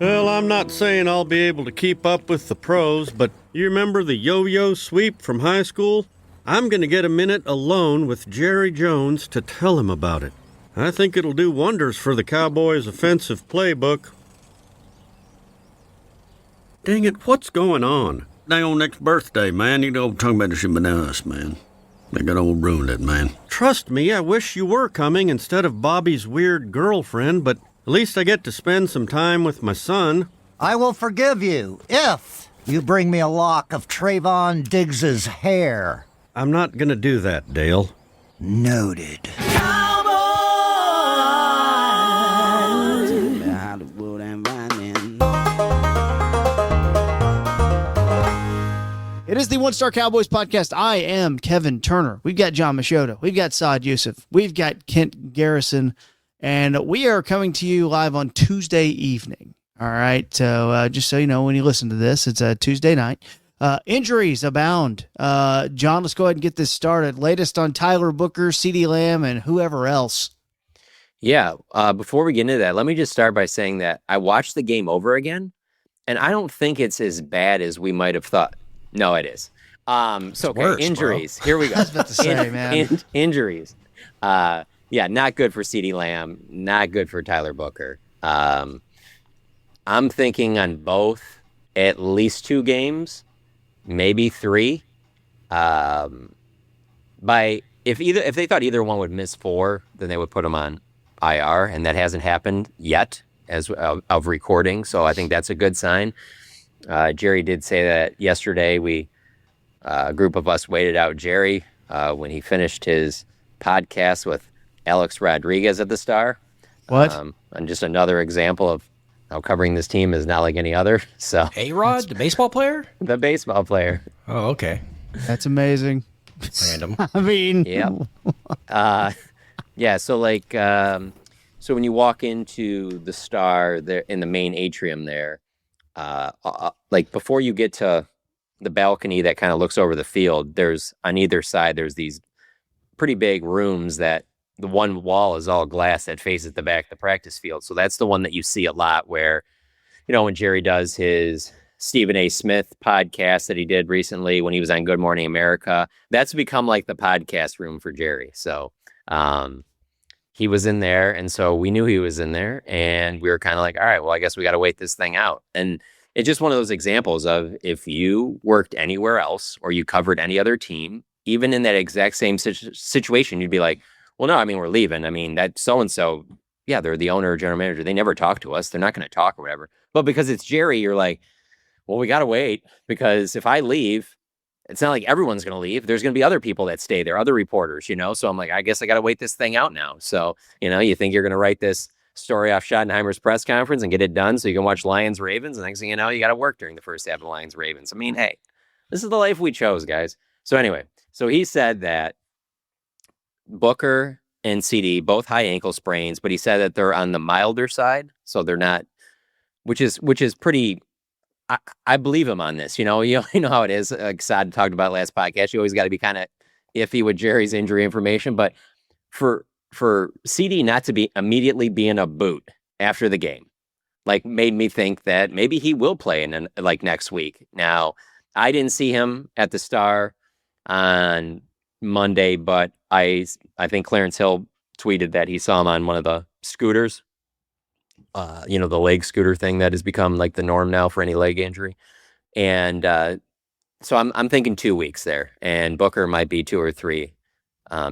Well, I'm not saying I'll be able to keep up with the pros, but you remember the yo-yo sweep from high school? I'm going to get a minute alone with Jerry Jones to tell him about it. I think it'll do wonders for the Cowboys' offensive playbook. Dang it, what's going on? Dang on next birthday, man. You know, talking about this shit been us, man. They got all ruined it, man. Trust me, I wish you were coming instead of Bobby's weird girlfriend, but at least I get to spend some time with my son. I will forgive you if you bring me a lock of Trayvon Diggs's hair. I'm not gonna do that, Dale. Noted. It is the One Star Cowboys podcast. I am Kevin Turner. We've got John Machota. We've got Saad Youssef. We've got Kent Garrison. And we are coming to you live on Tuesday evening. All right. So just so you know, when you listen to this, it's a Tuesday night. Injuries abound. John, let's go ahead and get this started. Latest on Tyler Booker, CeeDee Lamb, and whoever else. Yeah. Before we get into that, let me just start by saying that I watched the game over again, and I don't think it's as bad as we might have thought. No, it is. So okay, worse, injuries. bro. Here we go. I was about to say, man. Injuries. Yeah, not good for CeeDee Lamb. Not good for Tyler Booker. I'm thinking on both at least 2 games, maybe 3. If they thought either one would miss 4, then they would put them on IR, and that hasn't happened yet as of recording. So I think that's a good sign. Jerry did say that yesterday. A group of us waited out Jerry when he finished his podcast with Alex Rodriguez at the Star. What? And just another example of how covering this team is not like any other. So A-Rod, the baseball player? The baseball player. Oh, okay. That's amazing. Random. I mean, Yep. Yeah. So so when you walk into the Star there in the main atrium there, like before you get to the balcony that kind of looks over the field, there's on either side, there's these pretty big rooms that the one wall is all glass that faces the back of the practice field. So that's the one that you see a lot where, when Jerry does his Stephen A. Smith podcast that he did recently when he was on Good Morning America, that's become like the podcast room for Jerry. So, he was in there, and so we knew he was in there, and we were kind of like, all right, well, I guess we got to wait this thing out. And it's just one of those examples of if you worked anywhere else or you covered any other team, even in that exact same situation, you'd be like, well, no, I mean, we're leaving. I mean, that so-and-so, yeah, they're the owner or general manager. They never talk to us. They're not going to talk or whatever. But because it's Jerry, you're like, well, we got to wait, because if I leave, it's not like everyone's going to leave. There's going to be other people that stay there, other reporters, So I'm like, I guess I got to wait this thing out now. So, you think you're going to write this story off Schottenheimer's press conference and get it done so you can watch Lions-Ravens. And next thing you know, you got to work during the first half of the Lions-Ravens. I mean, hey, this is the life we chose, guys. So anyway, so he said that Booker and CeeDee, both high ankle sprains, but he said that they're on the milder side. So they're not, which is pretty... I believe him on this. You know how it is. Like Saad talked about last podcast, you always got to be kind of iffy with Jerry's injury information. But for CeeDee not to be immediately be in a boot after the game, made me think that maybe he will play in next week. Now, I didn't see him at the Star on Monday, but I think Clarence Hill tweeted that he saw him on one of the scooters. The leg scooter thing that has become like the norm now for any leg injury. And so I'm thinking 2 weeks there, and Booker might be 2 or 3,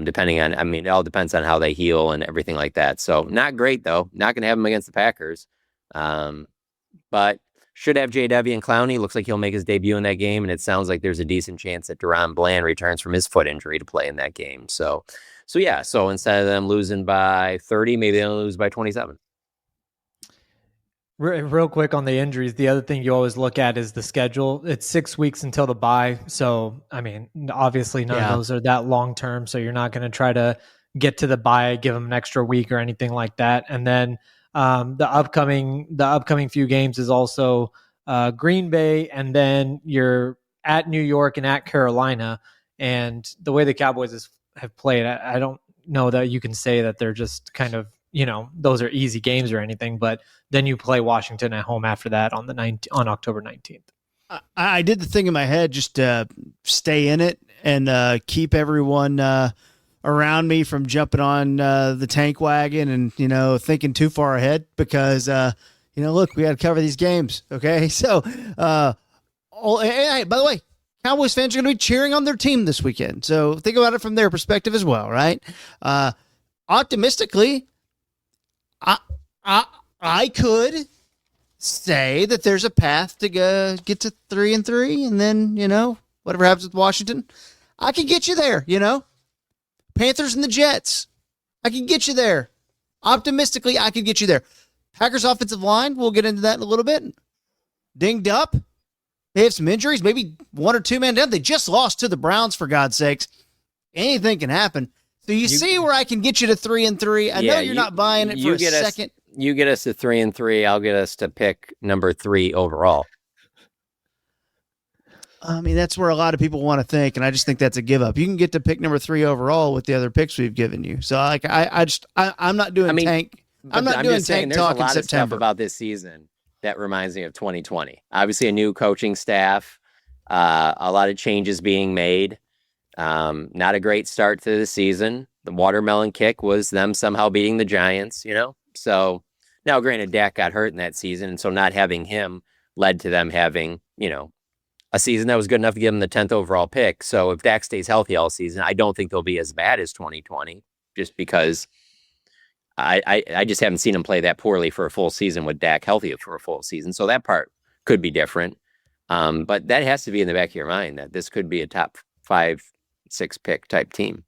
depending on, it all depends on how they heal and everything like that. So not great though. Not going to have him against the Packers. But should have J.W. and Clowney. Looks like he'll make his debut in that game. And it sounds like there's a decent chance that Deron Bland returns from his foot injury to play in that game. So yeah. So instead of them losing by 30, maybe they'll lose by 27. Real quick on the injuries, the other thing you always look at is the schedule. It's 6 weeks until the bye. So, obviously none of those are that long term. So you're not going to try to get to the bye, give them an extra week or anything like that. And then the upcoming few games is also Green Bay, and then you're at New York and at Carolina. And the way the Cowboys have played, I don't know that you can say that they're just kind of those are easy games or anything, but then you play Washington at home after that on October 19th. I did the thing in my head just to stay in it and keep everyone around me from jumping on the tank wagon and, thinking too far ahead because, look, we got to cover these games. Okay. So, hey, by the way, Cowboys fans are going to be cheering on their team this weekend. So think about it from their perspective as well, right? Optimistically, I could say that there's a path to get to 3-3, and then whatever happens with Washington, I can get you there. Panthers and the Jets, I can get you there. Optimistically, I can get you there. Packers offensive line, we'll get into that in a little bit. Dinged up. They have some injuries, maybe one or two men down. They just lost to the Browns, for God's sakes. Anything can happen. So you see where I can get you to 3-3. I know you're not buying it for a second. You get us to 3-3. I'll get us to pick number 3 overall. I mean, that's where a lot of people want to think, and I just think that's a give up. You can get to pick number 3 overall with the other picks we've given you. So I'm not doing tank. I'm not doing tank talk in September. There's a lot of stuff about this season that reminds me of 2020. Obviously, a new coaching staff, a lot of changes being made. Not a great start to the season. The watermelon kick was them somehow beating the Giants, So now, granted, Dak got hurt in that season, and so not having him led to them having, a season that was good enough to give them the 10th overall pick. So if Dak stays healthy all season, I don't think they'll be as bad as 2020, just because I just haven't seen him play that poorly for a full season with Dak healthy for a full season. So that part could be different. But that has to be in the back of your mind that this could be a top 5-6 pick type team.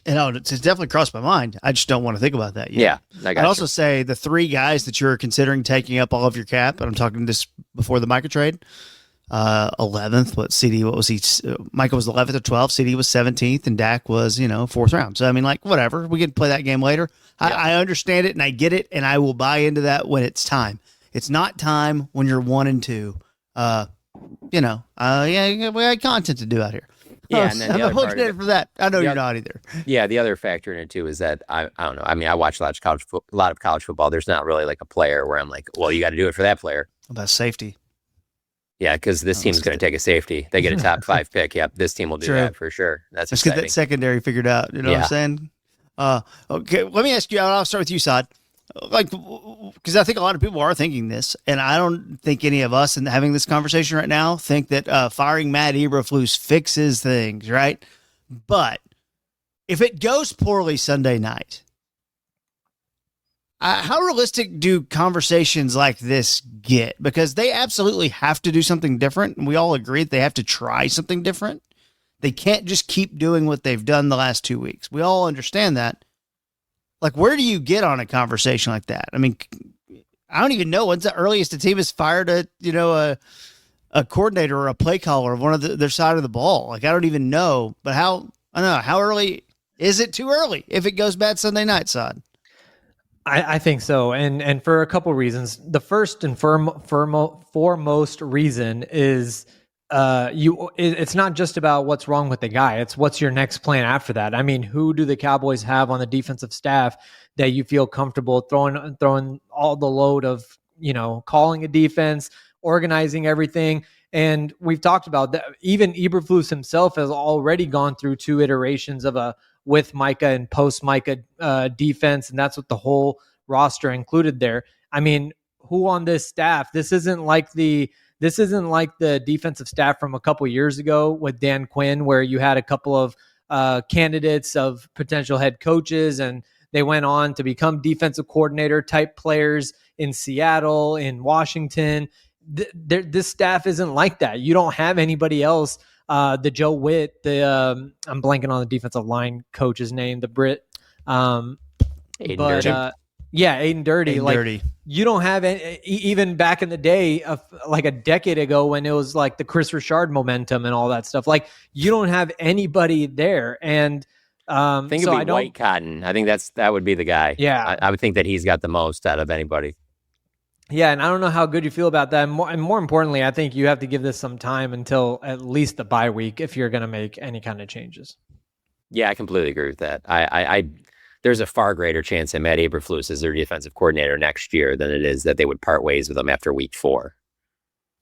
It's definitely crossed my mind. I just don't want to think about that yet. Yeah. I'd also say the 3 guys that you're considering taking up all of your cap, and I'm talking this before the Micah trade, 11th, CD, what was he? Micah was 11th or 12th, CD was 17th, and Dak was, 4th round. So, I mean, whatever. We can play that game later. Yeah. I understand it, and I get it, and I will buy into that when it's time. It's not time when you're 1-2. We got content to do out here. Yeah, and then I'm not looking at it for that. I know you're not either. Yeah, the other factor in it too is that I don't know. I mean, I watch a lot of college football. There's not really like a player where I'm like, well, you got to do it for that player. About safety. Yeah, because this team's going to take a safety. They get a top 5 pick. Yep, this team will do that for sure. Let's get that secondary figured out. You know what I'm saying? Okay, let me ask you. I'll start with you, Saad. Because I think a lot of people are thinking this, and I don't think any of us in having this conversation right now think that firing Matt Eberflus fixes things, right? But if it goes poorly Sunday night, how realistic do conversations like this get? Because they absolutely have to do something different, and we all agree that they have to try something different. They can't just keep doing what they've done the last 2 weeks. We all understand that. Where do you get on a conversation like that? I mean, I don't even know when's the earliest a team has fired a coordinator or a play caller of one of their side of the ball. I don't even know. But how early is it? Too early if it goes bad Sunday night, Saad? I think so, and for a couple reasons. The first and foremost reason is it's not just about what's wrong with the guy. It's what's your next plan after that. I mean, who do the Cowboys have on the defensive staff that you feel comfortable throwing all the load of, calling a defense, organizing everything? And we've talked about that. Even Eberflus himself has already gone through 2 iterations of a with Micah and post Micah defense. And that's what the whole roster included there. I mean, who on this staff, this isn't like the defensive staff from a couple years ago with Dan Quinn, where you had a couple of candidates of potential head coaches, and they went on to become defensive coordinator type players in Seattle, in Washington. This staff isn't like that. You don't have anybody else. The Joe Witt, I'm blanking on the defensive line coach's name, the Brit. Aiden Dirty. Aiden Dirty. Dirty. You don't have any, even back in the day of like a decade ago when it was like the Chris Richard momentum and all that stuff. You don't have anybody there. And think it'd be White Cotton. I think that would be the guy. Yeah. I would think that he's got the most out of anybody. Yeah, and I don't know how good you feel about that. And more importantly, I think you have to give this some time until at least the bye week if you're going to make any kind of changes. Yeah, I completely agree with that. there's a far greater chance that Matt Eberflus is their defensive coordinator next year than it is that they would part ways with him after week 4.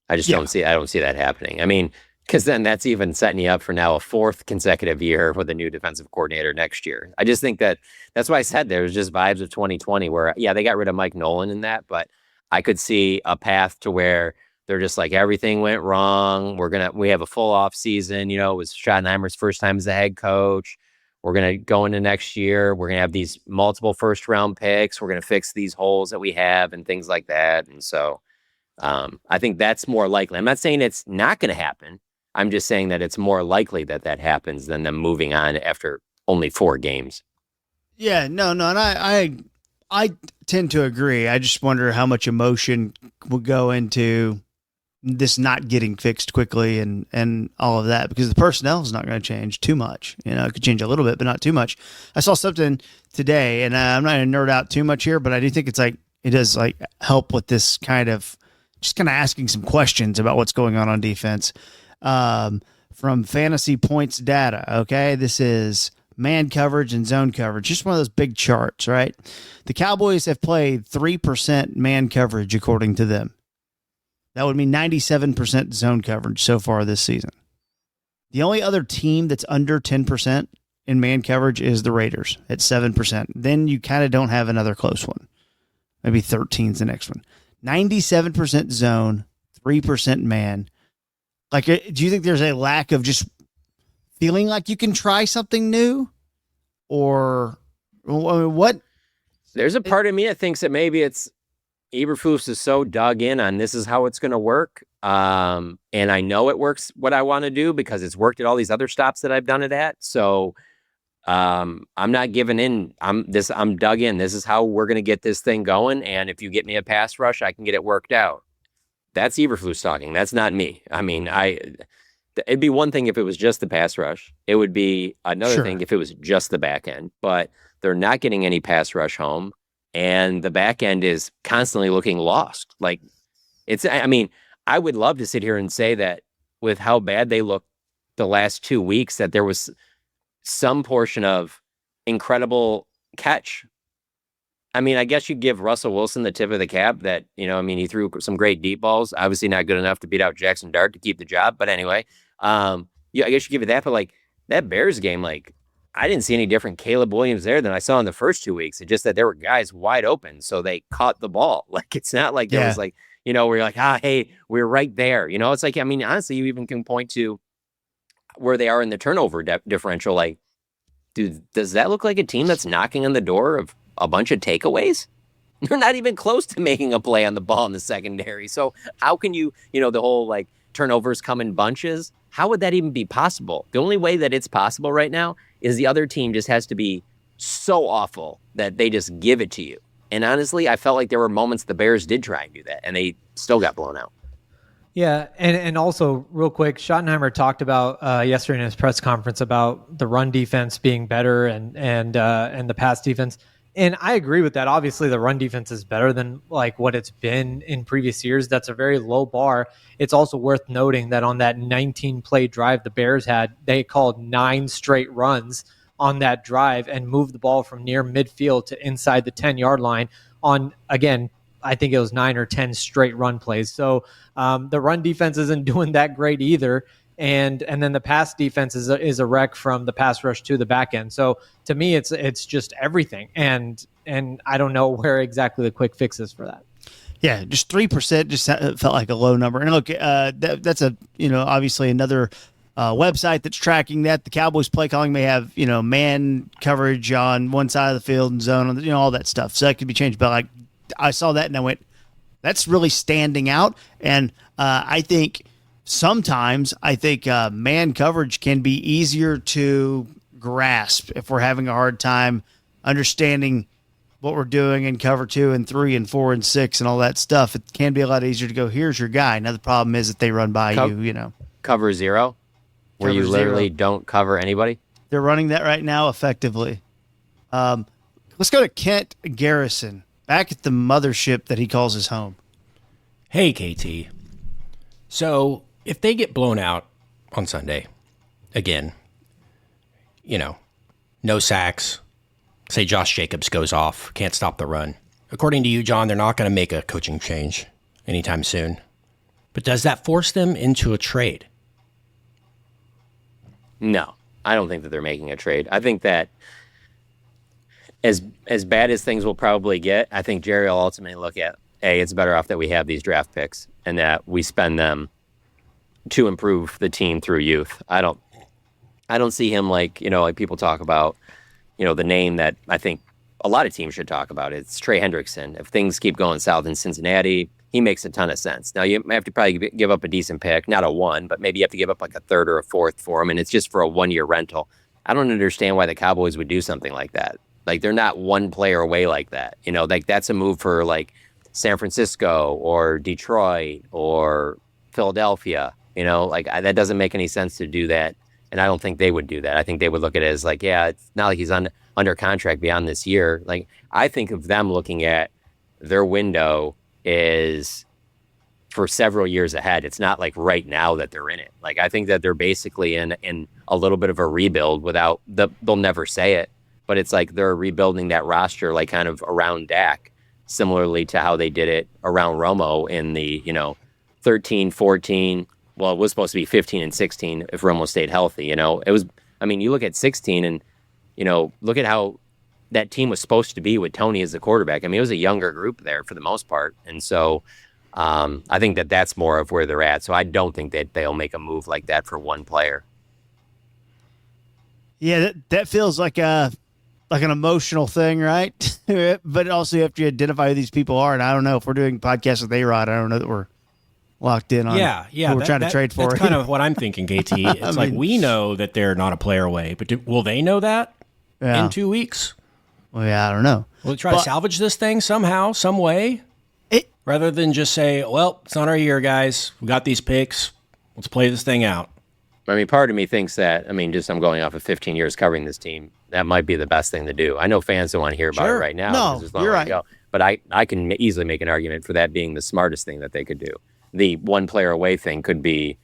I don't see that happening. I mean, because then that's even setting you up for now a 4th consecutive year with a new defensive coordinator next year. I just think that's why I said there was just vibes of 2020 where, yeah, they got rid of Mike Nolan in that, but I could see a path to where they're just like, everything went wrong. We have a full off season. It was Schottenheimer's first time as a head coach. We're going to go into next year. We're going to have these multiple first round picks. We're going to fix these holes that we have and things like that. And so I think that's more likely. I'm not saying it's not going to happen. I'm just saying that it's more likely that happens than them moving on after only 4 games. Yeah, no, and I tend to agree. I just wonder how much emotion will go into this not getting fixed quickly and all of that, because the personnel is not going to change too much. It could change a little bit, but not too much. I saw something today, and I'm not going to nerd out too much here, but I do think it does help with this kind of asking some questions about what's going on defense. From Fantasy Points data. Okay. This is man coverage and zone coverage. Just one of those big charts, right? The Cowboys have played 3% man coverage according to them. That would mean 97% zone coverage so far this season. The only other team that's under 10% in man coverage is the Raiders at 7%. Then you kind of don't have another close one. Maybe 13's the next one. 97% zone, 3% man. Do you think there's a lack of just feeling like you can try something new? Or what? There's a part of me that thinks that maybe it's Eberflus is so dug in on this is how it's going to work. And I know it works what I want to do because it's worked at all these other stops that I've done it at. So I'm not giving in. I'm dug in. This is how we're going to get this thing going. And if you get me a pass rush, I can get it worked out. That's Eberflus talking. That's not me. I mean, it'd be one thing if it was just the pass rush. It would be another thing if it was just the back end. But they're not getting any pass rush home. And the back end is constantly looking lost. I would love to sit here and say that with how bad they look the last 2 weeks, that there was some portion of incredible catch. I mean, I guess you give Russell Wilson the tip of the cap that, he threw some great deep balls, obviously not good enough to beat out Jackson Dart to keep the job. But anyway, I guess you give it that. But that Bears game, I didn't see any different Caleb Williams there than I saw in the first 2 weeks. It's just that there were guys wide open, so they caught the ball. It's not like there was where you're like, hey, we're right there. It's honestly, you even can point to where they are in the turnover differential. Does that look like a team that's knocking on the door of a bunch of takeaways? They're not even close to making a play on the ball in the secondary. So how can you, the whole turnovers come in bunches? How would that even be possible? The only way that it's possible right now is the other team just has to be so awful that they just give it to you. And honestly, I felt like there were moments the Bears did try and do that, and they still got blown out. Yeah, and also real quick, Schottenheimer talked about yesterday in his press conference about the run defense being better and the pass defense, and I agree with that. Obviously, the run defense is better than what it's been in previous years. That's a very low bar. It's also worth noting that on that 19-play drive the Bears had, they called 9 straight runs on that drive and moved the ball from near midfield to inside the 10-yard line on, again, I think it was 9 or 10 straight run plays. So the run defense isn't doing that great either. And then the pass defense is a wreck from the pass rush to the back end. So to me, it's just everything. And I don't know where exactly the quick fix is for that. Yeah, just 3% just felt like a low number. And look, that's obviously another website that's tracking that. The Cowboys play calling may have, man coverage on one side of the field and zone, all that stuff. So that could be changed. But I saw that and I went, that's really standing out. And I think sometimes man coverage can be easier to grasp if we're having a hard time understanding what we're doing in cover 2 and 3 and 4 and 6 and all that stuff. It can be a lot easier to go, here's your guy. Now the problem is that they run by you. Cover 0, where you literally don't cover anybody. They're running that right now effectively. Let's go to Kent Garrison, back at the mothership that he calls his home. Hey, KT. So if they get blown out on Sunday, again, no sacks, say Josh Jacobs goes off, can't stop the run. According to you, John, they're not going to make a coaching change anytime soon. But does that force them into a trade? No, I don't think that they're making a trade. I think that as bad as things will probably get, I think Jerry will ultimately look at, hey, it's better off that we have these draft picks and that we spend them to improve the team through youth. I don't see him like people talk about, the name that I think a lot of teams should talk about. It's Trey Hendrickson. If things keep going south in Cincinnati, he makes a ton of sense. Now, you have to probably give up a decent pick, not a 1, but maybe you have to give up like a 3rd or a 4th for him, and it's just for a 1-year rental. I don't understand why the Cowboys would do something like that. Like, they're not one player away like that. Like that's a move for like San Francisco or Detroit or Philadelphia. That doesn't make any sense to do that, and I don't think they would do that. I think they would look at it as like, yeah, it's not like he's under contract beyond this year. Like, I think of them looking at their window is for several years ahead. It's not like right now that they're in it. Like, I think that they're basically in a little bit of a rebuild they'll never say it, but it's like they're rebuilding that roster, like kind of around Dak, similarly to how they did it around Romo in the, 13, 14. Well, it was supposed to be 15 and 16 if Romo stayed healthy. It was, you look at 16 and, look at how that team was supposed to be with Tony as the quarterback. It was a younger group there for the most part. And so I think that that's more of where they're at. So I don't think that they'll make a move like that for one player. Yeah, that feels like an emotional thing, right? But also you have to identify who these people are. And I don't know if we're doing podcasts with A-Rod. I don't know that we're locked in on who we're trying to trade for. That's kind of what I'm thinking, KT. It's we know that they're not a player away, but will they know that in 2 weeks? Well, yeah, I don't know. Will they try to salvage this thing somehow, some way? Rather than just say, well, it's not our year, guys. We got these picks. Let's play this thing out. Part of me thinks that, I'm going off of 15 years covering this team. That might be the best thing to do. I know fans don't want to hear about it right now. No, you're right. But I can easily make an argument for that being the smartest thing that they could do. The one player away thing could be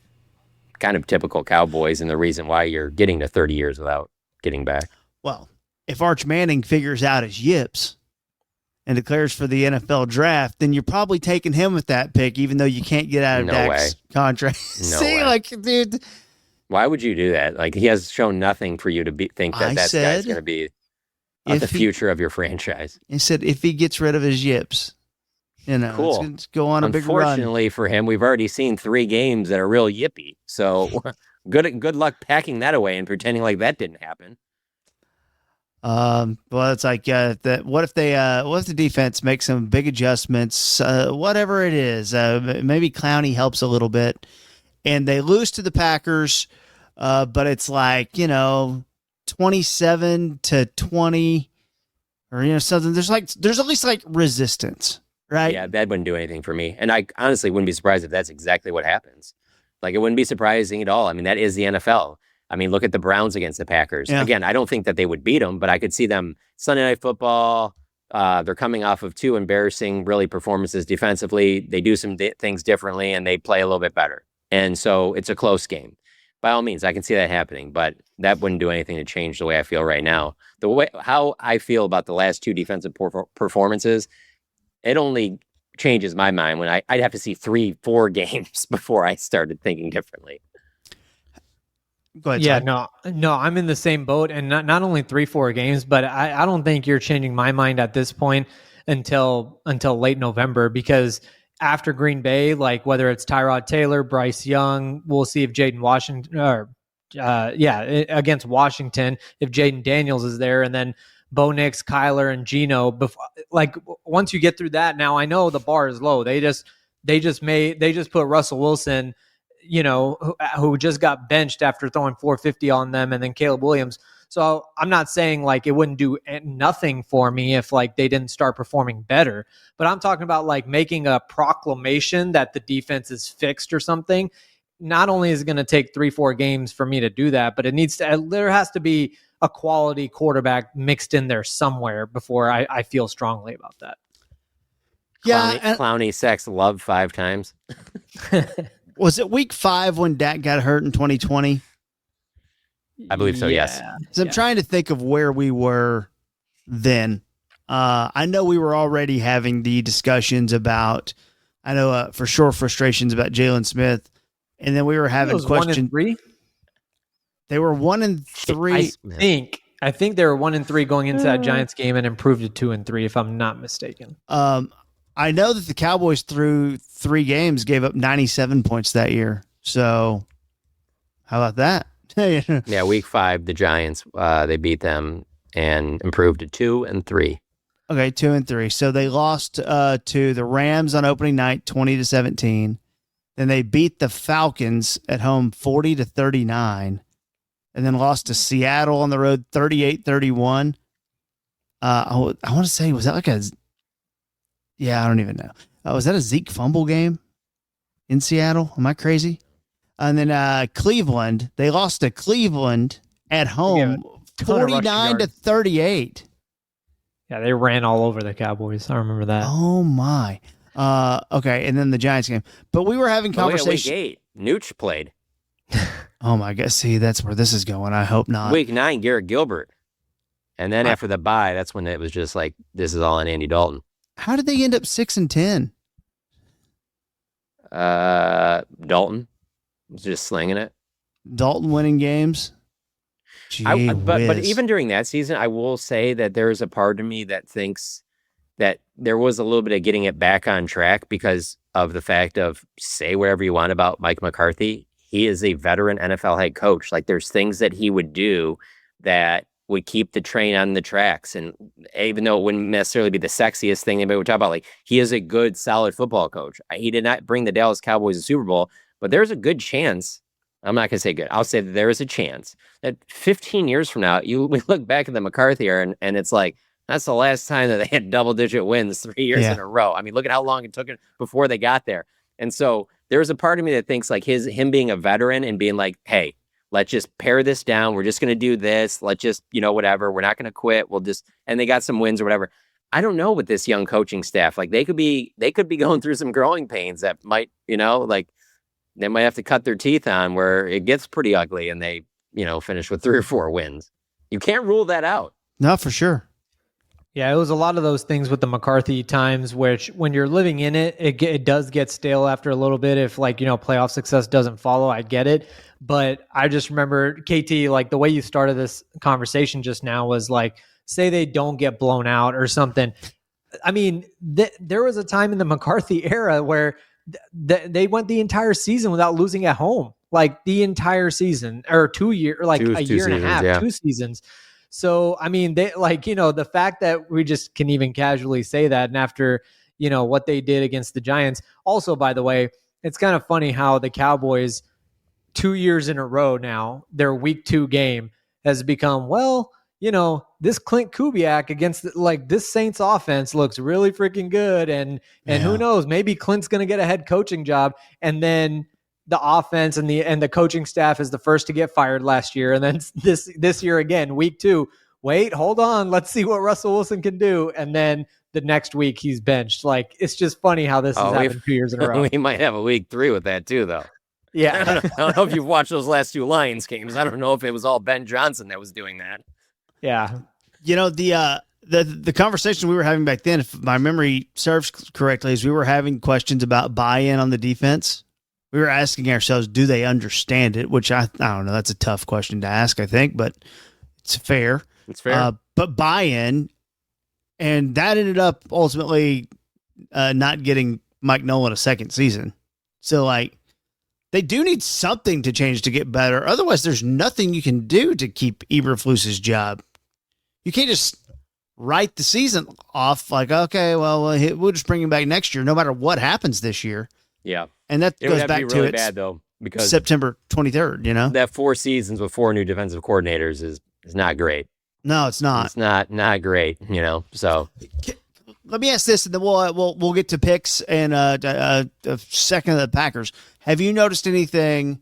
kind of typical Cowboys and the reason why you're getting to 30 years without getting back. Well, if Arch Manning figures out his yips and declares for the NFL draft, then you're probably taking him with that pick, even though you can't get out of Dak's contract. No way. Dude. Why would you do that? Like, he has shown nothing for you to think that that guy's going to be the future of your franchise. He said if he gets rid of his yips, cool. Let's go on a big run. Unfortunately for him, we've already seen 3 games that are real yippy. So good luck packing that away and pretending like that didn't happen. Well, it's like what if the defense makes some big adjustments, whatever it is, maybe Clowney helps a little bit, and they lose to the Packers, but it's like 27-20, or something. There's at least like resistance, right? Yeah, that wouldn't do anything for me, and I honestly wouldn't be surprised if that's exactly what happens. Like, it wouldn't be surprising at all. That is the NFL. Look at the Browns against the Packers. Yeah. Again, I don't think that they would beat them, but I could see them Sunday Night Football. They're coming off of 2 embarrassing, really, performances defensively. They do some things differently, and they play a little bit better. And so it's a close game. By all means, I can see that happening, but that wouldn't do anything to change the way I feel right now. How I feel about the last 2 defensive performances, it only changes my mind when I'd have to see 3-4 games before I started thinking differently. Go ahead, yeah, no, I'm in the same boat, and not only 3-4 games, but I don't think you're changing my mind at this point until late November, because after Green Bay, like whether it's Tyrod Taylor, Bryce Young, we'll see if Jaden Washington, against Washington, if Jaden Daniels is there, and then Bo Nix, Kyler, and Geno. Once you get through that, now I know the bar is low. They just put Russell Wilson, who just got benched after throwing 450 on them, and then Caleb Williams. So I'm not saying like it wouldn't do nothing for me if like they didn't start performing better, but I'm talking about like making a proclamation that the defense is fixed or something. Not only is it going to take 3-4 games for me to do that, but there has to be a quality quarterback mixed in there somewhere before I feel strongly about that. Yeah. Clowney sacks Love 5 times. Was it week 5 when Dak got hurt in 2020? I believe so, yes. So I'm trying to think of where we were then. I know we were already having the discussions about, for sure, frustrations about Jalen Smith. And then we were having questions. 1-3? They were 1-3. I think they were 1-3 going into that Giants game and improved to 2-3, if I'm not mistaken. I know that the Cowboys through 3 games gave up 97 points that year. So how about that? Yeah, week 5, the Giants, they beat them and improved to 2-3. Okay, 2-3. So they lost to the Rams on opening night, 20-17. Then they beat the Falcons at home, 40-39, and then lost to Seattle on the road, 38-31. I want to say, was that like I don't even know. Was that a Zeke fumble game in Seattle? Am I crazy? And then Cleveland, they lost to Cleveland at home, 49-38. Yeah, they ran all over the Cowboys. I remember that. Oh my. Okay, and then the Giants game. But we were having conversations. Week 8, Nooch played. Oh my God. See, that's where this is going. I hope not. Week 9, Garrett Gilbert. And then after the bye, that's when it was just like, this is all on Andy Dalton. How did they end up 6-10? Dalton was just slinging it. Dalton winning games. But even during that season, I will say that there is a part of me that thinks that there was a little bit of getting it back on track because of the fact of, say whatever you want about Mike McCarthy. He is a veteran NFL head coach. Like, there's things that he would do that would keep the train on the tracks. And even though it wouldn't necessarily be the sexiest thing anybody would talk about, like, he is a good, solid football coach. He did not bring the Dallas Cowboys to the Super Bowl, but there's a good chance. I'm not going to say good. I'll say that there is a chance that 15 years from now, we look back at the McCarthy era and it's like, that's the last time that they had double-digit wins 3 years in a row. I mean, look at how long it took before they got there. And so there's a part of me that thinks like him being a veteran and being like, hey, let's just pare this down. We're just going to do this. Let's just, whatever. We're not going to quit. And they got some wins or whatever. I don't know with this young coaching staff. Like they could be going through some growing pains that might, like they might have to cut their teeth on where it gets pretty ugly and they, finish with 3 or 4 wins. You can't rule that out. No, for sure. Yeah, it was a lot of those things with the McCarthy times, which when you're living in it, it does get stale after a little bit. If playoff success doesn't follow, I get it. But I just remember, KT, like the way you started this conversation just now was like, say they don't get blown out or something. I mean, there was a time in the McCarthy era where they went the entire season without losing at home, like the entire season or 2 years, like a year and a half, 2 seasons. So, I mean, they the fact that we just can even casually say that. And after, what they did against the Giants. Also, by the way, it's kind of funny how the Cowboys 2 years in a row now, their week 2 game has become, this Clint Kubiak against this Saints offense looks really freaking good. And who knows, maybe Clint's going to get a head coaching job. And then the offense and the coaching staff is the first to get fired last year. And then this year again, week 2, wait, hold on. Let's see what Russell Wilson can do. And then the next week he's benched. Like, it's just funny how this has happened 2 years in a row. We might have a week 3 with that too, though. Yeah. I don't know if you've watched those last 2 Lions games. I don't know if it was all Ben Johnson that was doing that. Yeah. The conversation we were having back then, if my memory serves correctly, is we were having questions about buy-in on the defense. We were asking ourselves, do they understand it? Which I don't know. That's a tough question to ask, I think, but it's fair. It's fair. But buy-in, and that ended up ultimately not getting Mike Nolan a second season. So, they do need something to change to get better. Otherwise, there's nothing you can do to keep Eberflus's job. You can't just write the season off like, okay, well, we'll just bring him back next year, no matter what happens this year. Yeah. And that it goes would back be to really it's bad, though, because September 23rd, That 4 seasons with 4 new defensive coordinators is not great. No, it's not. It's not great, so. Let me ask this, and then we'll get to picks and a second of the Packers. Have you noticed anything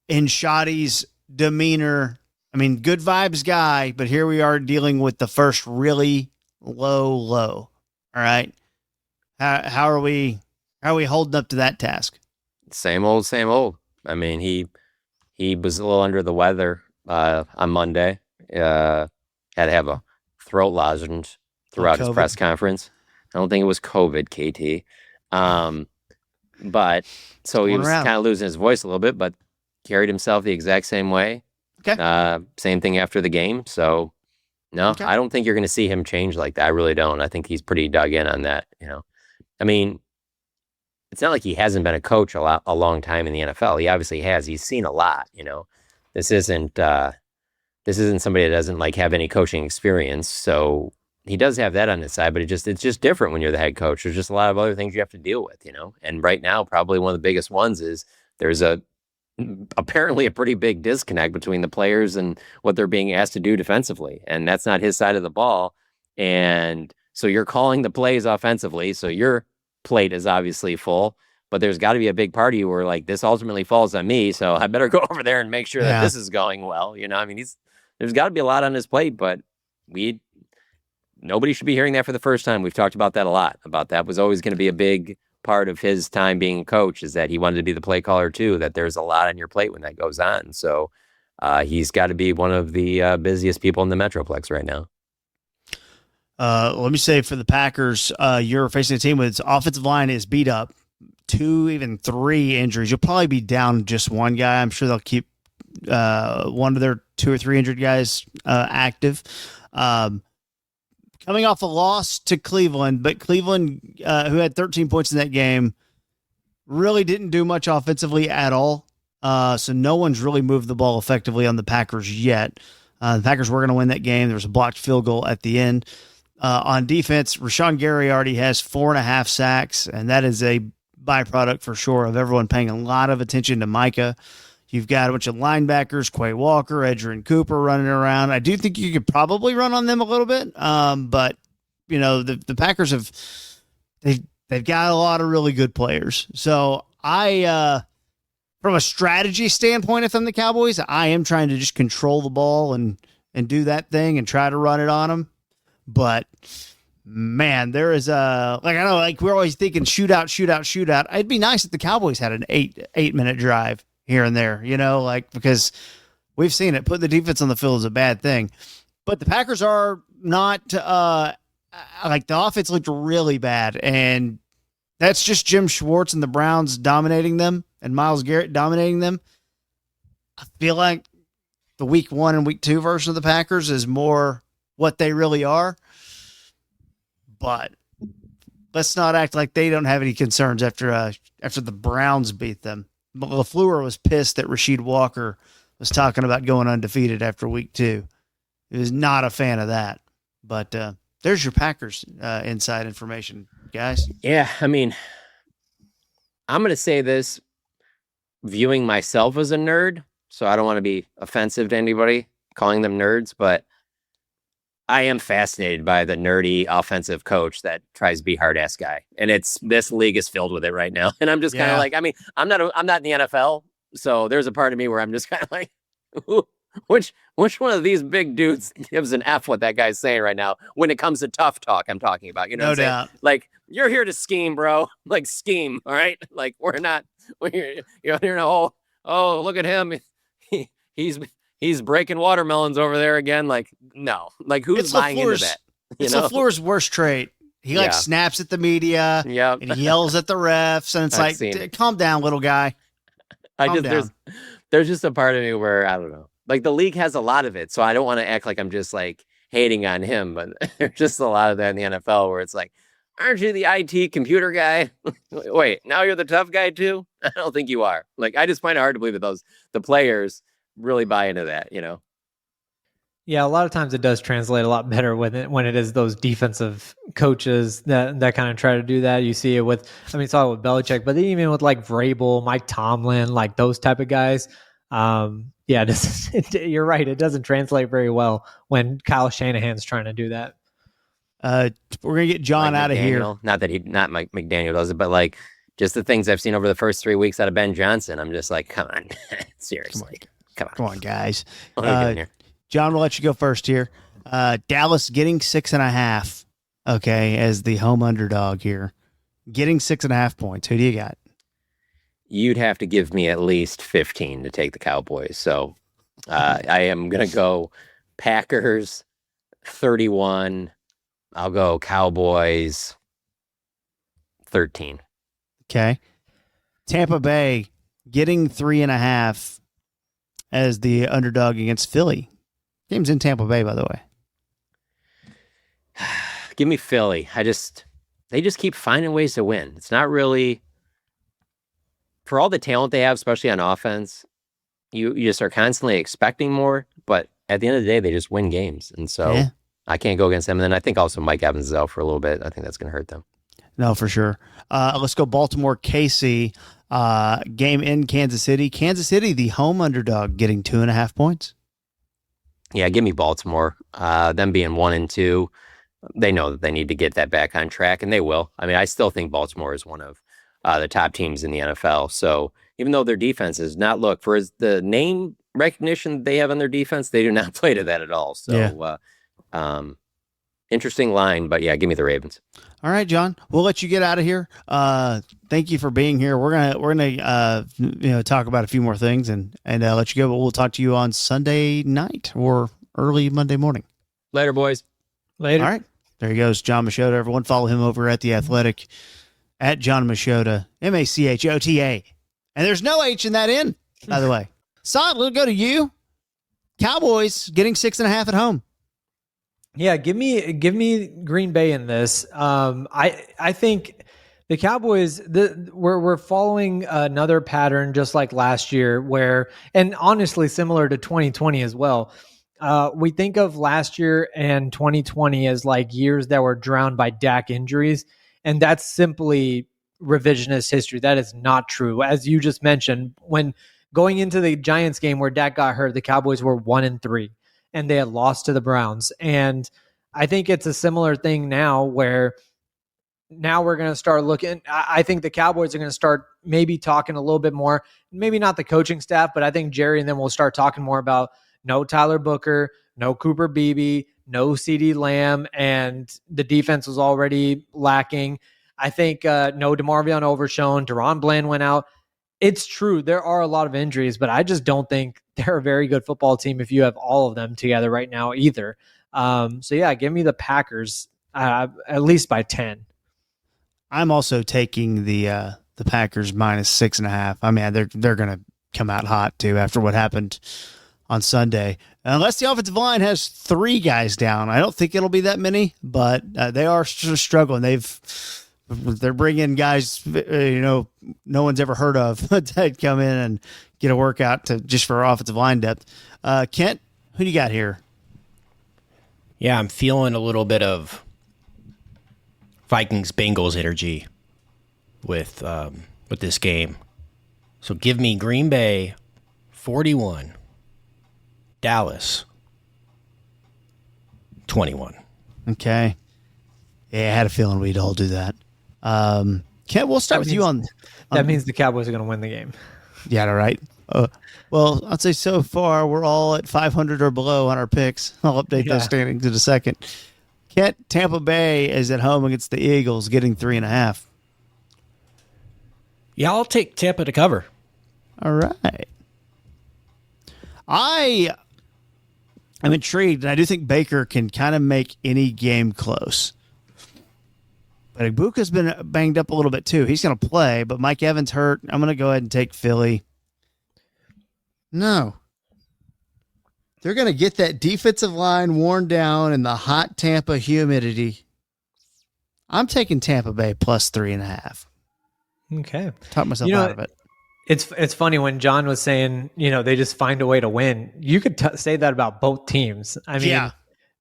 in Shoddy's demeanor? I mean, good vibes guy, but here we are dealing with the first really low. All right. How are we holding up to that task? Same old. I mean, he was a little under the weather on Monday. Had to have a throat lozenge throughout his COVID. press conference. I don't think it was COVID, KT. But so he was around. kind of losing his voice a little bit, but carried himself the exact same way. Okay. Same thing after the game. So no, Okay. I don't think you're going to see him change like that. I really don't. I think he's pretty dug in on that. I mean, it's not like he hasn't been a coach a long time in the NFL. He obviously has. He's seen a lot. This isn't somebody that doesn't like have any coaching experience. So he does have that on his side, but it's just different when you're the head coach. There's just a lot of other things you have to deal with, And right now, probably one of the biggest ones is there's apparently a pretty big disconnect between the players and what they're being asked to do defensively. And that's not his side of the ball. And so you're calling the plays offensively. So your plate is obviously full, but there's got to be a big part of you where like, this ultimately falls on me. So I better go over there and make sure that this is going well. I mean, there's got to be a lot on his plate, but nobody should be hearing that for the first time. We've talked about that a lot. About that was always going to be a big part of his time being a coach, is that he wanted to be the play caller too, that there's a lot on your plate when that goes on. So he's got to be one of the busiest people in the Metroplex right now. Let me say for the Packers, you're facing a team with its offensive line is beat up, 2, even 3 injuries. You'll probably be down just one guy. I'm sure they'll keep one of their 2 or 3 injured guys active. Coming off a loss to Cleveland, but Cleveland, who had 13 points in that game, really didn't do much offensively at all. So no one's really moved the ball effectively on the Packers yet. The Packers were going to win that game. There was a blocked field goal at the end. On defense, Rashawn Gary already has 4.5 sacks, and that is a byproduct for sure of everyone paying a lot of attention to Micah. You've got a bunch of linebackers, Quay Walker, Edgerrin Cooper running around. I do think you could probably run on them a little bit, but the Packers they've got a lot of really good players. So I, from a strategy standpoint, if I'm the Cowboys, I am trying to just control the ball and do that thing and try to run it on them. But man, there is I know, like we're always thinking shootout. It'd be nice if the Cowboys had an 8-minute drive here and there, because we've seen it. Put the defense on the field is a bad thing. But the Packers are not the offense looked really bad, and that's just Jim Schwartz and the Browns dominating them and Myles Garrett dominating them. I feel like the week 1 and week 2 version of the Packers is more what they really are. But let's not act like they don't have any concerns after the Browns beat them. LaFleur was pissed that Rasheed Walker was talking about going undefeated after week 2. He was not a fan of that. But there's your Packers inside information, guys. Yeah, I mean, I'm going to say this, viewing myself as a nerd, so I don't want to be offensive to anybody calling them nerds, but I am fascinated by the nerdy offensive coach that tries to be hard-ass guy. And this league is filled with it right now. And I'm just kind of like, I mean, I'm not in the NFL, so there's a part of me where I'm just kind of like, which one of these big dudes gives an F what that guy's saying right now when it comes to tough talk I'm talking about, No doubt. Like, you're here to scheme, bro. Like, scheme, all right? Like, you're look at him. He's breaking watermelons over there again. Like, no. Like, who's buying into that? It's LaFleur's worst trait. He snaps at the media. Yeah. And he yells at the refs. And it's calm down, little guy. There's just a part of me where, I don't know. Like, the league has a lot of it. So I don't want to act like I'm just like hating on him. But there's just a lot of that in the NFL where it's like, aren't you the IT computer guy? Wait, now you're the tough guy too? I don't think you are. Like, I just find it hard to believe that the players really buy into that, Yeah, a lot of times it does translate a lot better when it is those defensive coaches that kind of try to do that. You see it with, it's all with Belichick, but even with like Vrabel, Mike Tomlin, like those type of guys. You're right. It doesn't translate very well when Kyle Shanahan's trying to do that. We're gonna get John out of here. Not Mike McDaniel does it, but like just the things I've seen over the first 3 weeks out of Ben Johnson, I'm just like, come on, seriously. Come on, guys. What are we doing here? John, we'll let you go first here. Dallas getting 6.5. Okay, as the home underdog here, getting 6.5 points. Who do you got? You'd have to give me at least 15 to take the Cowboys. So I am gonna go Packers 31. I'll go Cowboys 13. Okay. Tampa Bay getting 3.5 as the underdog against Philly. Game's in Tampa Bay, by the way. Give me Philly. They just keep finding ways to win. It's not really, for all the talent they have, especially on offense, you just are constantly expecting more, but at the end of the day, they just win games. And so I can't go against them. And then I think also Mike Evans is out for a little bit. I think that's going to hurt them. No, for sure. Let's go Baltimore, KC. Game in Kansas City. Kansas City, the home underdog, getting 2.5 points. Yeah, give me Baltimore. Them being 1-2, they know that they need to get that back on track, and they will. I mean, I still think Baltimore is one of the top teams in the NFL. So even though their defense is not, look, for the name recognition they have on their defense, they do not play to that at all. So interesting line, but yeah, give me the Ravens. All right, John, we'll let you get out of here. Thank you for being here. We're gonna talk about a few more things and let you go, but we'll talk to you on Sunday night or early Monday morning. Later, boys. Later. All right. There he goes, John Machota. Everyone follow him over at The Athletic, at John Machota, Machota. And there's no H in that in, by the way. Sod, we'll go to you. Cowboys getting 6.5 at home. Yeah, give me Green Bay in this. I think the Cowboys, we're following another pattern just like last year where, and honestly similar to 2020 as well. We think of last year and 2020 as like years that were drowned by Dak injuries, and that's simply revisionist history. That is not true. As you just mentioned, when going into the Giants game where Dak got hurt, the Cowboys were 1-3. And they had lost to the Browns. And I think it's a similar thing now where now we're going to start looking. I think the Cowboys are going to start maybe talking a little bit more, maybe not the coaching staff, but I think Jerry and them will start talking more about no Tyler Booker, no Cooper Beebe, no CeeDee Lamb, and the defense was already lacking. I think no DeMarvion Overshown, Deron Bland went out. It's true. There are a lot of injuries, but I just don't think they're a very good football team if you have all of them together right now either. So yeah, give me the Packers at least by 10. I'm also taking the Packers minus 6.5. I mean, they're going to come out hot too after what happened on Sunday. Unless the offensive line has 3 guys down, I don't think it'll be that many, but they are struggling. They're bringing guys, no one's ever heard of that come in and get a workout just for offensive line depth. Kent, who do you got here? Yeah, I'm feeling a little bit of Vikings-Bengals energy with this game. So give me Green Bay 41, Dallas 21. Okay. Yeah, I had a feeling we'd all do that. Kent, we'll start with you on. That means the Cowboys are going to win the game. Yeah, all right. Well, I'd say so far we're all at 500 or below on our picks. I'll update those standings in a second. Kent, Tampa Bay is at home against the Eagles, getting 3.5. Yeah, I'll take Tampa to cover. All right. I am intrigued, and I do think Baker can kind of make any game close. But Ibuka's been banged up a little bit too. He's going to play, but Mike Evans hurt. I'm going to go ahead and take Philly. No. They're going to get that defensive line worn down in the hot Tampa humidity. I'm taking Tampa Bay plus 3.5. Okay. Talk myself out of it. It's funny when John was saying, they just find a way to win. You could say that about both teams. I mean,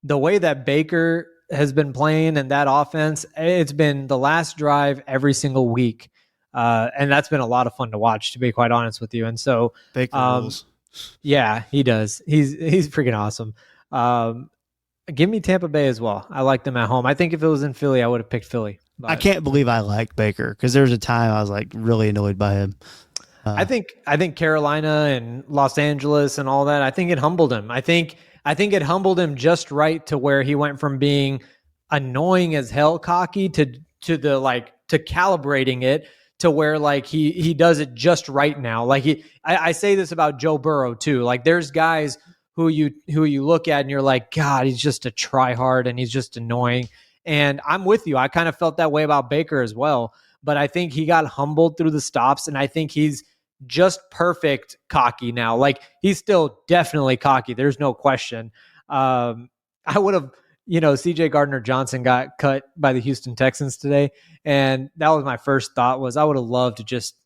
the way that Baker has been playing and that offense, it's been the last drive every single week. And that's been a lot of fun to watch, to be quite honest with you. And so, Baker rules. Yeah, he does. He's freaking awesome. Give me Tampa Bay as well. I like them at home. I think if it was in Philly, I would have picked Philly. But I can't believe I like Baker because there was a time I was like really annoyed by him. I think Carolina and Los Angeles and all that, I think it humbled him. I think it humbled him just right to where he went from being annoying as hell cocky to calibrating it to where like he does it just right now. Like I say this about Joe Burrow too. Like there's guys who you look at and you're like, God, he's just a try hard and he's just annoying. And I'm with you. I kind of felt that way about Baker as well. But I think he got humbled through the stops, and I think he's just perfect cocky now. Like, he's still definitely cocky. There's no question. I would have, CJ Gardner-Johnson got cut by the Houston Texans today. And that was my first thought, was I would have loved to just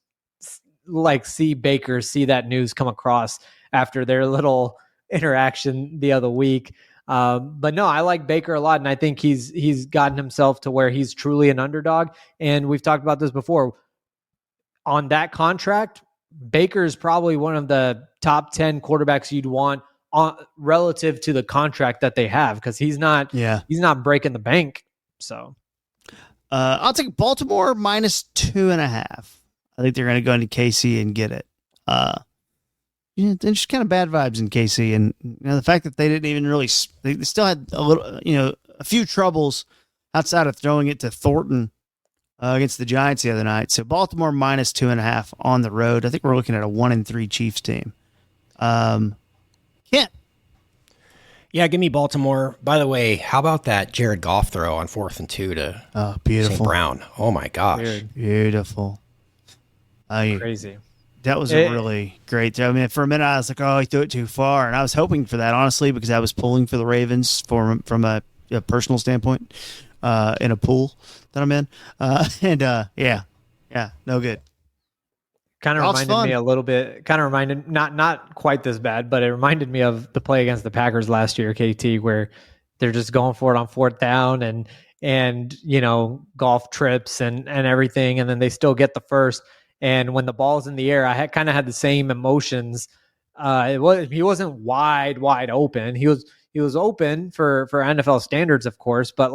see Baker, see that news come across after their little interaction the other week. But no, I like Baker a lot, and I think he's gotten himself to where he's truly an underdog. And we've talked about this before. On that contract, Baker is probably one of the top 10 quarterbacks you'd want relative to the contract that they have, because he's not breaking the bank. So I'll take Baltimore -2.5. I think they're going to go into KC and get it. They're just kind of bad vibes in KC, and the fact that they didn't even really, they still had a little, a few troubles outside of throwing it to Thornton against the Giants the other night. So Baltimore -2.5 on the road. I think we're looking at a 1-3 Chiefs team. Kent. Yeah, give me Baltimore. By the way, how about that Jared Goff throw on 4th and 2 to beautiful St. Brown? Oh my gosh, Weird. Beautiful. Crazy. That was a really great throw. I mean, for a minute I was like, oh, he threw it too far, and I was hoping for that, honestly, because I was pulling for the Ravens from a personal standpoint in a pool that I'm in, no good. Kind of reminded me a little bit. Kind of reminded, not quite this bad, but it reminded me of the play against the Packers last year, KT, where they're just going for it on 4th down, and Golf trips and everything, and then they still get the first. And when the ball's in the air, I kind of had the same emotions. He wasn't wide open. He was open for NFL standards, of course, but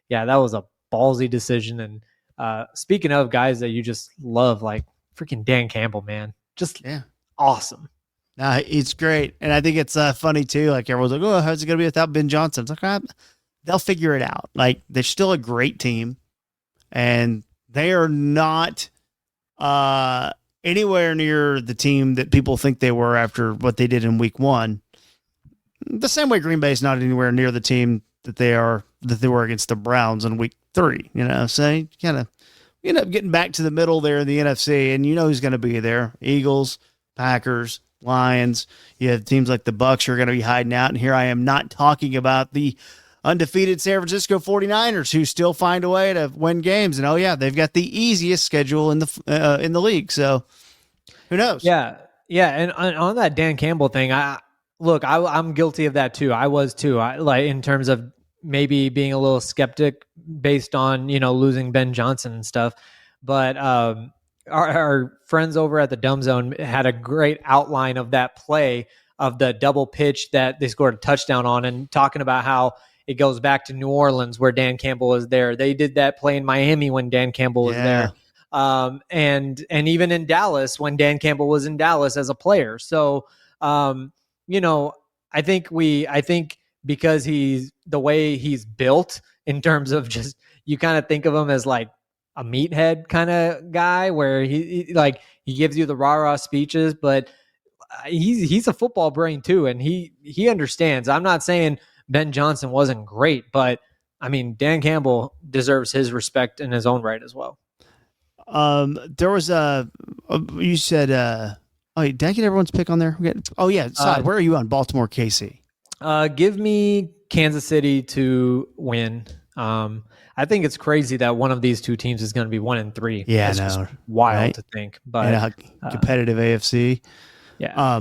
that was a ballsy decision. And speaking of guys that you just love, like freaking Dan Campbell, man, just awesome. It's great, and I think it's funny too. Like, everyone's like, "Oh, how's it going to be without Ben Johnson?" It's like, they'll figure it out. Like, they're still a great team, and they are not anywhere near the team that people think they were after what they did in week 1. The same way Green Bay is not anywhere near the team that they were against the Browns in week 3. So you kind of end up getting back to the middle there in the NFC, and who's going to be there: Eagles, Packers, Lions. You have teams like the Bucs who are going to be hiding out, and here I am not talking about the undefeated San Francisco 49ers, who still find a way to win games. And they've got the easiest schedule in the league. So who knows? Yeah. And on that Dan Campbell thing, I'm guilty of that too. I was too. In terms of maybe being a little skeptic based on losing Ben Johnson and stuff. But our friends over at the Dumb Zone had a great outline of that play, of the double pitch that they scored a touchdown on, and talking about how it goes back to New Orleans where Dan Campbell was there. They did that play in Miami when Dan Campbell was there. And even in Dallas when Dan Campbell was in Dallas as a player. So, I think because he's the way he's built in terms of just, you kind of think of him as like a meathead kind of guy where he gives you the rah-rah speeches, but he's a football brain too. And he understands. I'm not saying Ben Johnson wasn't great, but I mean, Dan Campbell deserves his respect in his own right as well. There was you said, did I get everyone's pick on there? Side, where are you on Baltimore, KC? Give me Kansas City to win. I think it's crazy that one of these two teams is going to be 1-3. Yeah, it's just wild to think, but competitive AFC. Yeah.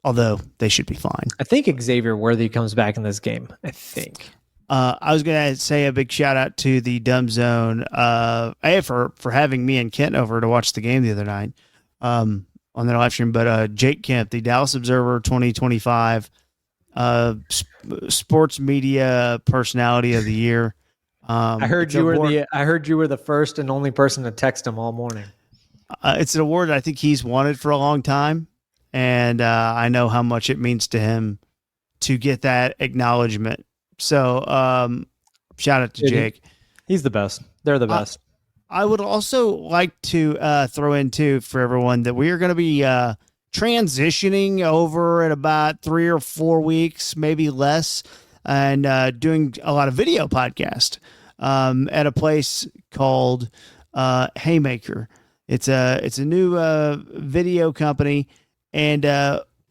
Although they should be fine. I think Xavier Worthy comes back in this game. I think. I was going to say a big shout out to the Dumb Zone, for having me and Kent over to watch the game the other night on their live stream. But Jake Kemp, the Dallas Observer 2025 Sports Media Personality of the Year. I heard you were the first and only person to text him all morning. It's an award that I think he's wanted for a long time. And I know how much it means to him to get that acknowledgement. So shout out to Jake. He's the best. They're the best. I would also like to throw in too for everyone that we are going to be transitioning over in about 3 or 4 weeks, maybe less, and doing a lot of video podcast at a place called Haymaker. It's a new video company, and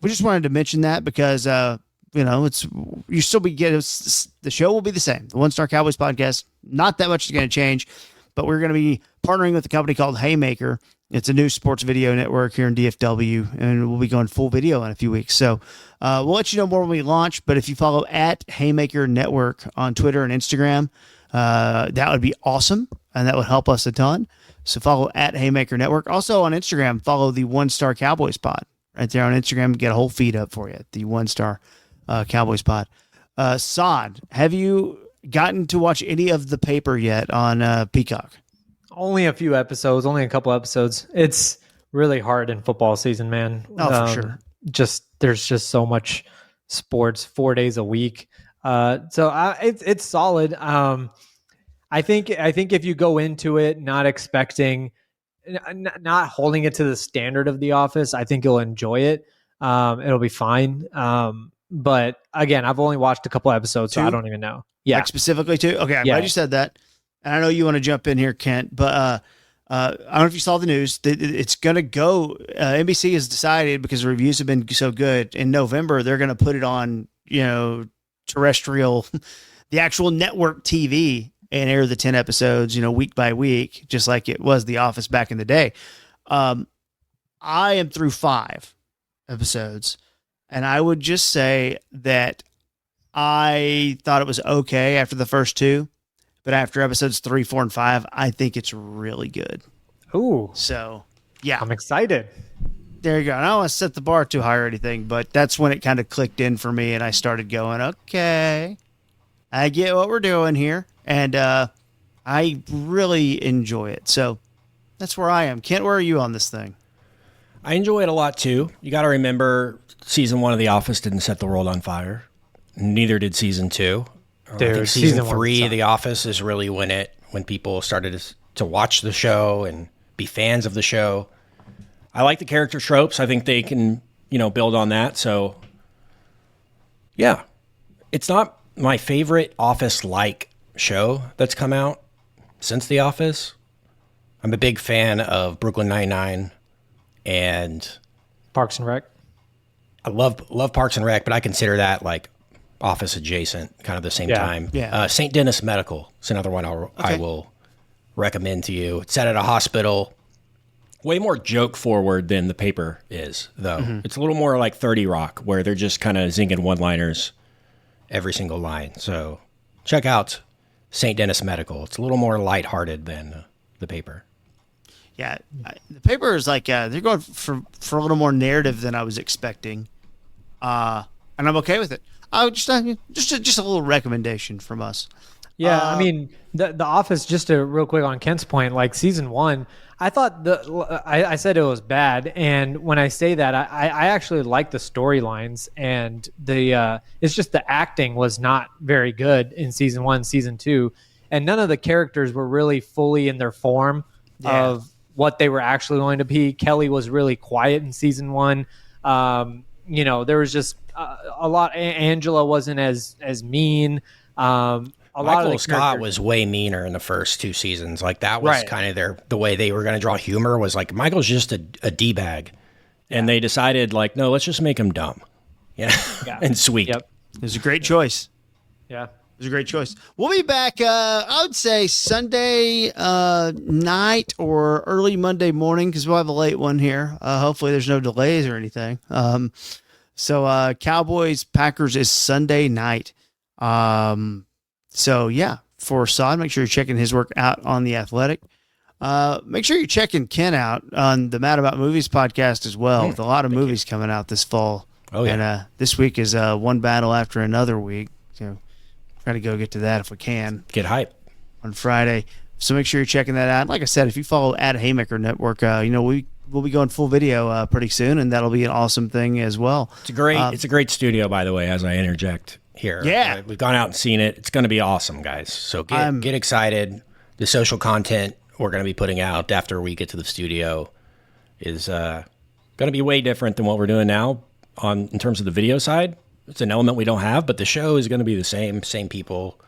we just wanted to mention that because you still be getting the show will be the same. The One Star Cowboys podcast, not that much is going to change, but we're going to be partnering with a company called Haymaker. It's a new sports video network here in DFW, and we'll be going full video in a few weeks. So we'll let you know more when we launch, but if you follow at Haymaker Network on Twitter and Instagram, that would be awesome, and that would help us a ton. So follow at Haymaker Network. Also on Instagram, follow the One Star Cowboys Pod. Right there on Instagram, get a whole feed up for you, the One Star Cowboys Pod. Sod, have you gotten to watch any of The Paper yet on Peacock? Only a few episodes, only a couple episodes. It's really hard in football season, man. Oh, for sure. There's just so much sports 4 days a week. It's solid. I think if you go into it not expecting, not holding it to the standard of The Office, I think you'll enjoy it. It'll be fine. But again, I've only watched a couple episodes, so I don't even know. Yeah, like specifically too. Okay, I'm glad you said that. And I know you want to jump in here, Kent, but I don't know if you saw the news. It's going to go. NBC has decided, because the reviews have been so good, in November they're going to put it on, terrestrial, the actual network TV, and air the 10 episodes, week by week, just like it was The Office back in the day. I am through 5 episodes, and I would just say that I thought it was okay after the first 2. But after episodes 3, 4, and 5, I think it's really good. Ooh. So, yeah. I'm excited. There you go. And I don't want to set the bar too high or anything, but that's when it kind of clicked in for me, and I started going, okay, I get what we're doing here. And I really enjoy it. So that's where I am. Kent, where are you on this thing? I enjoy it a lot, too. You got to remember, season 1 of The Office didn't set the world on fire. Neither did season 2. I think season 3 of The Office is really when people started to watch the show and be fans of the show. I like the character tropes. I think they can, build on that. So, yeah, it's not my favorite Office-like show that's come out since The Office. I'm a big fan of Brooklyn Nine-Nine and Parks and Rec. I love Parks and Rec, but I consider that like Office adjacent, kind of the same time. Yeah. St. Denis Medical is another one I will recommend to you. It's set at a hospital. Way more joke forward than The Paper is, though. Mm-hmm. It's a little more like 30 Rock, where they're just kind of zinging one-liners every single line. So check out St. Denis Medical. It's a little more lighthearted than The Paper. Yeah, The Paper is like they're going for a little more narrative than I was expecting, and I'm okay with it. Just a little recommendation from us. Yeah, I mean, the Office, just to real quick on Kent's point, like season 1, I thought I said it was bad, and when I say that, I actually like the storylines, and it's just the acting was not very good in season 1, season 2, and none of the characters were really fully in their form of what they were actually going to be. Kelly was really quiet in season 1. There was just a lot. Angela wasn't as mean. Michael Scott was way meaner in the first 2 seasons. Like that was kind of the way they were going to draw humor was like Michael's just a D-bag. And they decided like, no, let's just make him dumb. And sweet. Yep. It was a great choice. Yeah. It was a great choice. We'll be back, I would say Sunday night or early Monday morning, because we'll have a late one here. Hopefully there's no delays or anything. So Cowboys Packers is Sunday night. So yeah, for Sod, make sure you're checking his work out on The Athletic. Make sure you're checking Ken out on the Mad About Movies podcast as well, with a lot of movies coming out this fall. Oh yeah. And this week is one battle after another week. So try to go get to that if we can. Get hype on Friday. So make sure you're checking that out. Like I said, if you follow at Haymaker Network, we'll be going full video pretty soon, and that'll be an awesome thing as well. It's a great studio, by the way, as I interject here. Yeah. We've gone out and seen it. It's going to be awesome, guys. So get excited. The social content we're going to be putting out after we get to the studio is Going to be way different than what we're doing now in terms of the video side. It's an element we don't have, but the show is going to be the same people,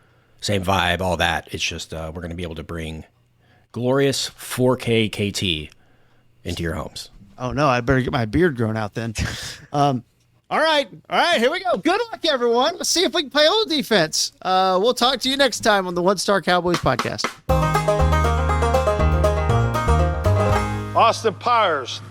same vibe, all that. It's just we're going to be able to bring glorious 4K KT into your homes. Oh no, I better get my beard grown out then. All right, here we go. Good luck, everyone. Let's see if we can play a little defense. We'll talk to you next time on the One Star Cowboys podcast. Austin Powers,